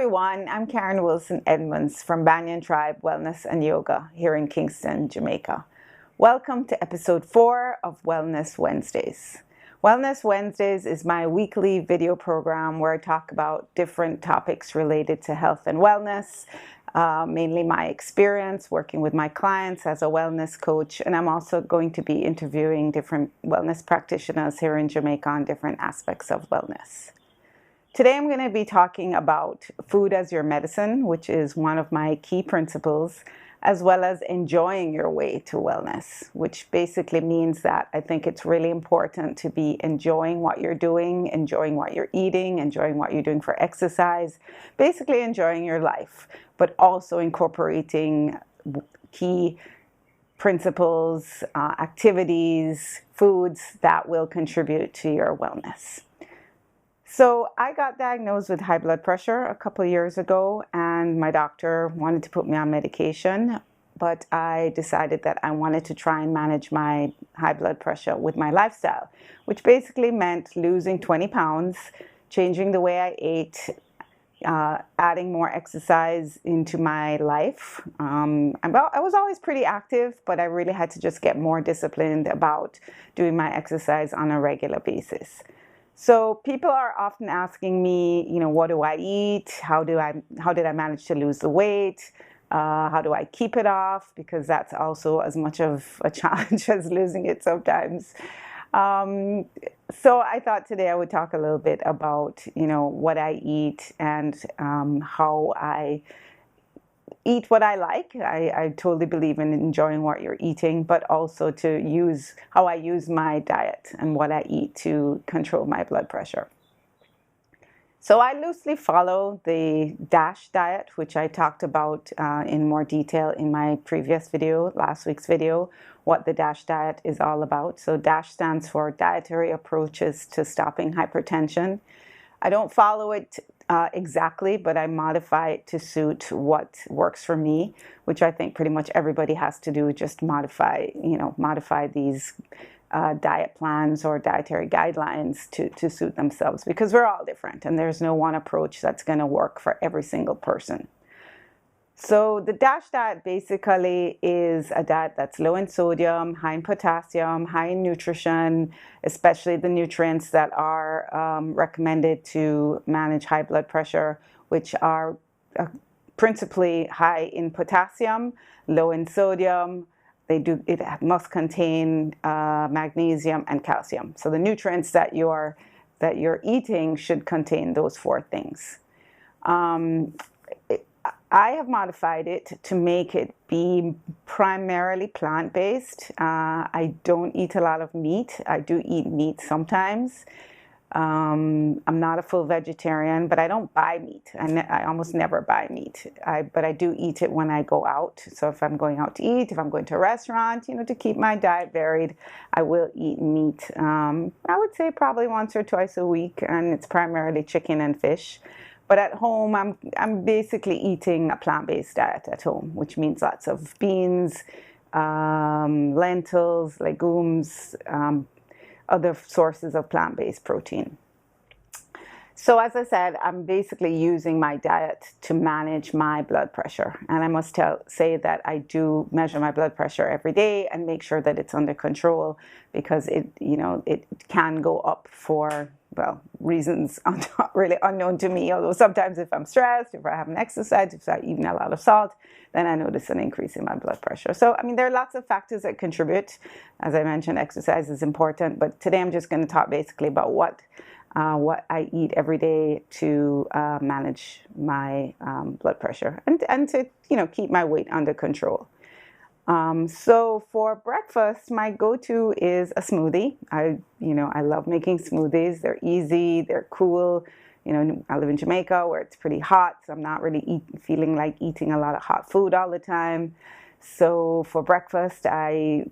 everyone, I'm Karin Edmonds from Banyan Tribe Wellness and Yoga here in Kingston, Jamaica. Welcome to episode 4 of Wellness Wednesdays. Wellness Wednesdays is my weekly video program where I talk about different topics related to health and wellness, mainly my experience working with my clients as a wellness coach, and I'm also going to be interviewing different wellness practitioners here in Jamaica on different aspects of wellness. Today I'm going to be talking about food as your medicine, which is one of my key principles, as well as enjoying your way to wellness, which basically means that I think it's really important to be enjoying what you're doing, enjoying what you're eating, enjoying what you're doing for exercise, basically enjoying your life, but also incorporating key principles, activities, foods that will contribute to your wellness. So I got diagnosed with high blood pressure a couple of years ago, and my doctor wanted to put me on medication, but I decided that I wanted to try and manage my high blood pressure with my lifestyle, which basically meant losing 20 pounds, changing the way I ate, adding more exercise into my life. I was always pretty active, but I really had to just get more disciplined about doing my exercise on a regular basis. So people are often asking me, what do I eat? How did I manage to lose the weight? How do I keep it off? Because that's also as much of a challenge as losing it sometimes. So I thought today I would talk a little bit about, what I eat and how I eat what I like. I totally believe in enjoying what you're eating, but also to use how I use my diet and what I eat to control my blood pressure. So I loosely follow the DASH diet, which I talked about in more detail in my previous video, last week's video, what the DASH diet is all about. So DASH stands for Dietary Approaches to Stopping Hypertension. I don't follow it exactly, but I modify it to suit what works for me, which I think pretty much everybody has to do, just modify these diet plans or dietary guidelines to suit themselves, because we're all different and there's no one approach that's going to work for every single person. So the DASH diet basically is a diet that's low in sodium, high in potassium, high in nutrition, especially the nutrients that are recommended to manage high blood pressure, which are principally high in potassium, low in sodium. It must contain magnesium and calcium. So the nutrients that you're eating should contain those 4 things. I have modified it to make it be primarily plant-based. I don't eat a lot of meat. I do eat meat sometimes. I'm not a full vegetarian, but I don't buy meat. I almost never buy meat. But I do eat it when I go out. So if I'm going out to eat, if I'm going to a restaurant, to keep my diet varied, I will eat meat. I would say probably once or twice a week, and it's primarily chicken and fish. But at home, I'm basically eating a plant-based diet at home, which means lots of beans, lentils, legumes, other sources of plant-based protein. So as I said, I'm basically using my diet to manage my blood pressure. And I must say that I do measure my blood pressure every day and make sure that it's under control, because it can go up for, reasons really unknown to me. Although sometimes if I'm stressed, if I haven't exercised, if I eat a lot of salt, then I notice an increase in my blood pressure. So, there are lots of factors that contribute. As I mentioned, exercise is important, but today I'm just going to talk basically about what I eat every day to manage my blood pressure and to keep my weight under control. So for breakfast, my go-to is a smoothie. I love making smoothies. They're easy, they're cool. I live in Jamaica where it's pretty hot, so I'm not really feeling like eating a lot of hot food all the time. So for breakfast, I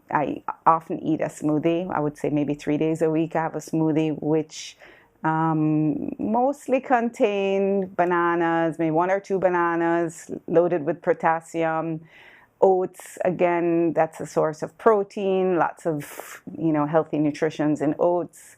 often eat a smoothie. I would say maybe 3 days a week I have a smoothie, which mostly contain bananas, maybe 1 or 2 bananas loaded with potassium. Oats, again, that's a source of protein, lots of, healthy nutritions in oats.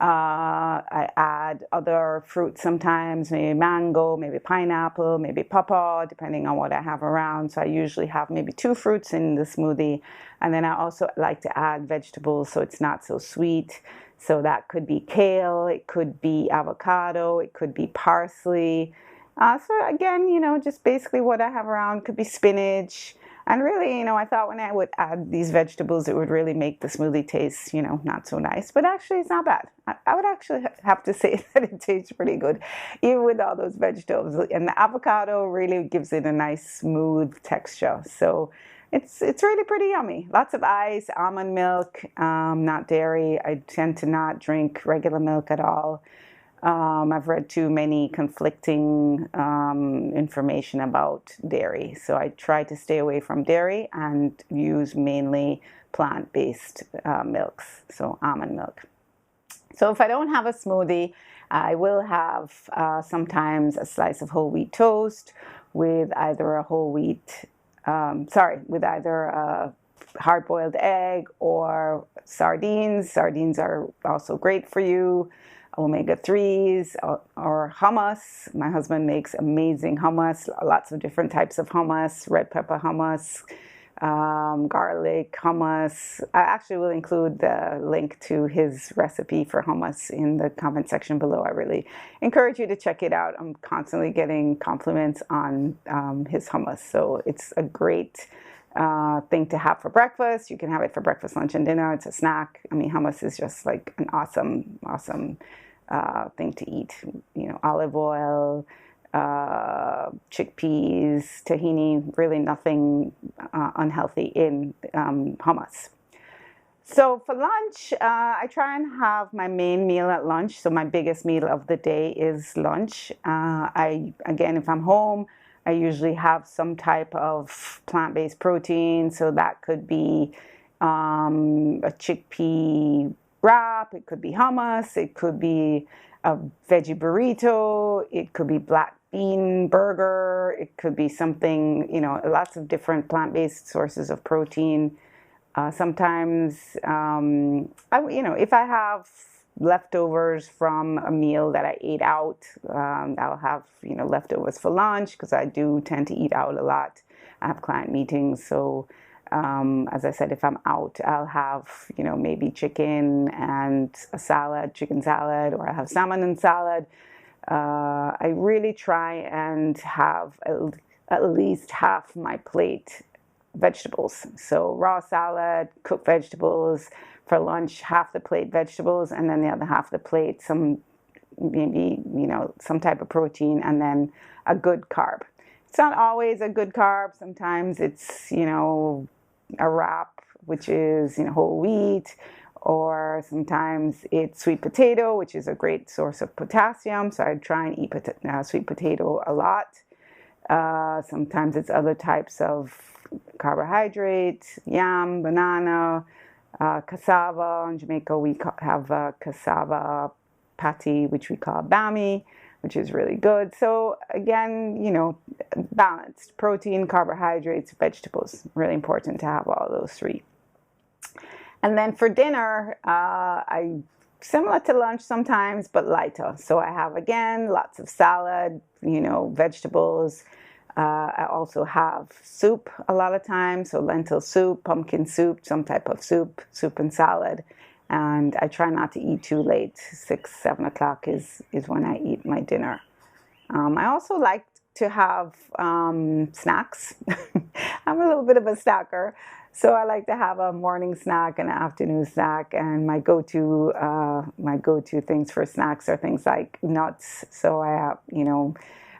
I add other fruits sometimes, maybe mango, maybe pineapple, maybe pawpaw, depending on what I have around. So I usually have maybe 2 fruits in the smoothie. And then I also like to add vegetables so it's not so sweet. So that could be kale, it could be avocado, it could be parsley. So again, just basically what I have around. Could be spinach. And really, I thought when I would add these vegetables, it would really make the smoothie taste, not so nice. But actually, it's not bad. I would actually have to say that it tastes pretty good, even with all those vegetables. And the avocado really gives it a nice, smooth texture. So it's really pretty yummy. Lots of ice, almond milk, not dairy. I tend to not drink regular milk at all. I've read too many conflicting information about dairy, so I try to stay away from dairy and use mainly plant-based milks, so almond milk. So if I don't have a smoothie, I will have sometimes a slice of whole wheat toast with either with either a hard-boiled egg or sardines. Sardines are also great for you. Omega-3s or hummus. My husband makes amazing hummus, lots of different types of hummus, red pepper hummus, garlic hummus. I actually will include the link to his recipe for hummus in the comment section below. I really encourage you to check it out. I'm constantly getting compliments on his hummus, so it's a great thing to have for breakfast. You can have it for breakfast, lunch, and dinner. It's a snack. I mean, hummus is just like an awesome thing to eat. Olive oil, chickpeas, tahini, really nothing unhealthy in hummus. So for lunch, I try and have my main meal at lunch. So my biggest meal of the day is lunch. Again, if I'm home, I usually have some type of plant-based protein. So that could be a chickpea wrap, it could be hummus, it could be a veggie burrito, it could be black bean burger, it could be something, lots of different plant-based sources of protein. Sometimes, if I have leftovers from a meal that I ate out, I'll have, leftovers for lunch because I do tend to eat out a lot. I have client meetings, so as I said, if I'm out, I'll have, maybe chicken and a salad, chicken salad, or I have salmon and salad. I really try and have at least half my plate vegetables. So raw salad, cooked vegetables. For lunch, half the plate vegetables, and then the other half of the plate, some type of protein, and then a good carb. It's not always a good carb. Sometimes it's, a wrap, which is, whole wheat, or sometimes it's sweet potato, which is a great source of potassium. So I try and eat sweet potato a lot. Sometimes it's other types of carbohydrates, yam, banana, cassava. In Jamaica, we have cassava patty, which we call bami, which is really good. So again, balanced protein, carbohydrates, vegetables. Really important to have all those three. And then for dinner, similar to lunch sometimes, but lighter. So I have, again, lots of salad, vegetables. I also have soup a lot of times, so lentil soup, pumpkin soup, some type of soup and salad. And I try not to eat too late. 6, 7 o'clock is when I eat my dinner. I also like to have snacks. I'm a little bit of a snacker, so I like to have a morning snack and an afternoon snack. And my go-to things for snacks are things like nuts. So I have,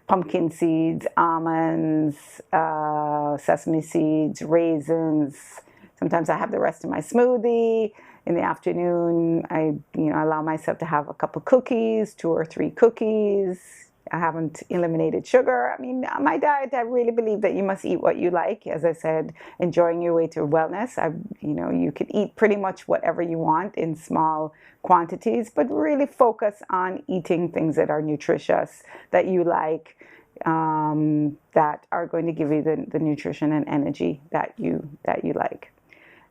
pumpkin seeds, almonds, sesame seeds, raisins. Sometimes I have the rest of my smoothie. In the afternoon, I allow myself to have a couple cookies, 2 or 3 cookies. I haven't eliminated sugar. I mean, my diet, I really believe that you must eat what you like. As I said, enjoying your way to wellness. You could eat pretty much whatever you want in small quantities, but really focus on eating things that are nutritious, that you like, that are going to give you the nutrition and energy that you like.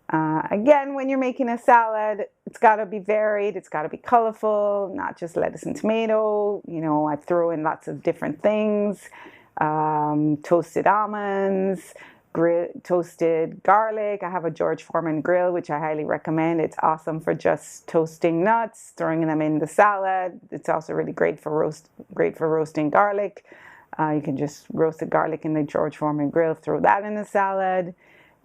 Again, when you're making a salad, it's got to be varied. It's got to be colorful, not just lettuce and tomato. I throw in lots of different things. Toasted almonds, toasted garlic. I have a George Foreman grill, which I highly recommend. It's awesome for just toasting nuts, throwing them in the salad. It's also really great for roasting garlic. You can just roast the garlic in the George Foreman grill, throw that in the salad.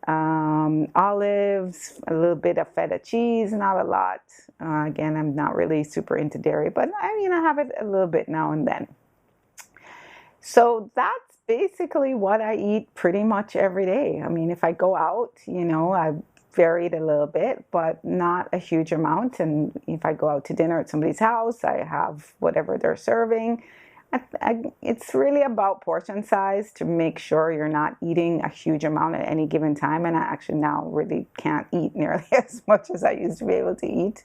Olives, a little bit of feta cheese, not a lot. Again, I'm not really super into dairy, but I have it a little bit now and then. So that's basically what I eat pretty much every day. I mean, if I go out, I varied a little bit, but not a huge amount. And if I go out to dinner at somebody's house, I have whatever they're serving. It's really about portion size to make sure you're not eating a huge amount at any given time. And I actually now really can't eat nearly as much as I used to be able to eat.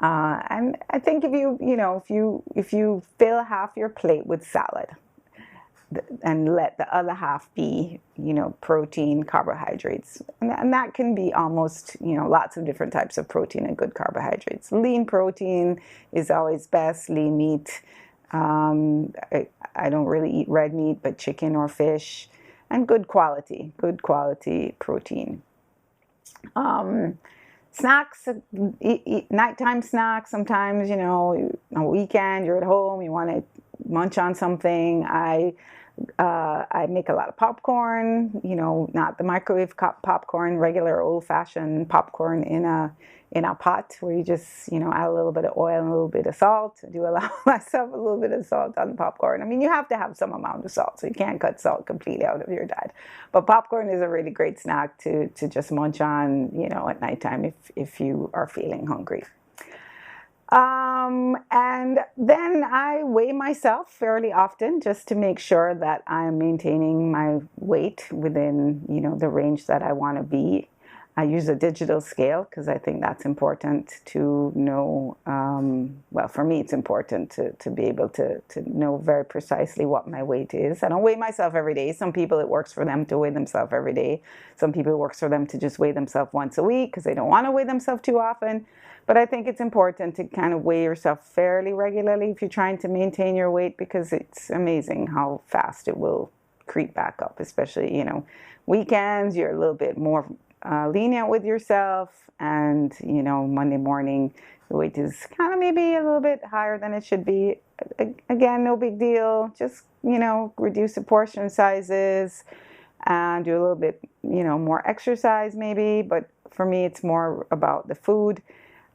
And I think if you fill half your plate with salad, and let the other half be, protein, carbohydrates. And that can be almost, lots of different types of protein and good carbohydrates. Lean protein is always best, lean meat. I don't really eat red meat, but chicken or fish, and good quality protein. Snacks, nighttime snacks. Sometimes, on a weekend, you're at home, you want to munch on something. I make a lot of popcorn, not the microwave popcorn, regular old-fashioned popcorn in a pot where you just, add a little bit of oil and a little bit of salt. I do allow myself a little bit of salt on the popcorn. I mean, you have to have some amount of salt, so you can't cut salt completely out of your diet. But popcorn is a really great snack to just munch on, at nighttime if you are feeling hungry. And then I weigh myself fairly often just to make sure that I'm maintaining my weight within, the range that I want to be. I use a digital scale because I think that's important to know. Well, for me, it's important to be able to know very precisely what my weight is. I don't weigh myself every day. Some people, it works for them to weigh themselves every day. Some people, it works for them to just weigh themselves once a week because they don't want to weigh themselves too often. But I think it's important to kind of weigh yourself fairly regularly if you're trying to maintain your weight, because it's amazing how fast it will creep back up, especially, weekends, you're a little bit more lenient with yourself, and Monday morning the weight is kind of maybe a little bit higher than it should be. Again, no big deal. Just reduce the portion sizes and do a little bit more exercise maybe. But for me, it's more about the food,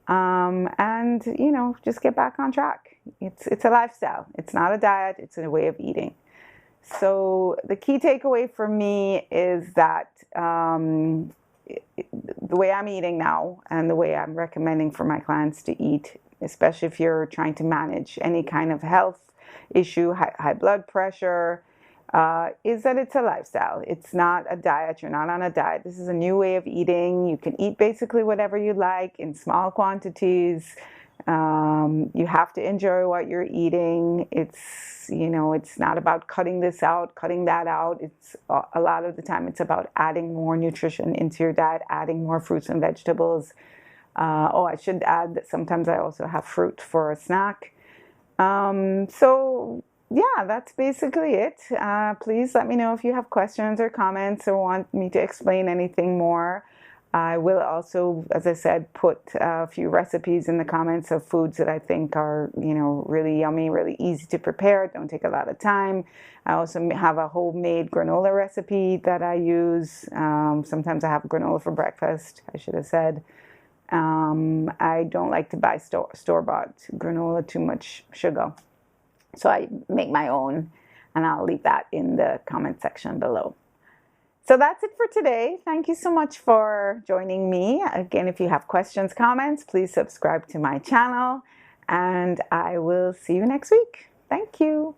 and just get back on track. It's a lifestyle. It's not a diet. It's a way of eating. So the key takeaway for me is that the way I'm eating now and the way I'm recommending for my clients to eat, especially if you're trying to manage any kind of health issue, high blood pressure, is that it's a lifestyle. It's not a diet. You're not on a diet. This is a new way of eating. You can eat basically whatever you like in small quantities. You have to enjoy what you're eating. It's not about cutting this out, cutting that out. It's a lot of the time it's about adding more nutrition into your diet, adding more fruits and vegetables. I should add that sometimes I also have fruit for a snack. So yeah, that's basically it. Please let me know if you have questions or comments or want me to explain anything more. I will also, as I said, put a few recipes in the comments of foods that I think are, really yummy, really easy to prepare, don't take a lot of time. I also have a homemade granola recipe that I use. Sometimes I have granola for breakfast, I should have said. I don't like to buy store-bought granola, too much sugar. So I make my own, and I'll leave that in the comment section below. So that's it for today. Thank you so much for joining me. Again, if you have questions, comments, please subscribe to my channel, and I will see you next week. Thank you.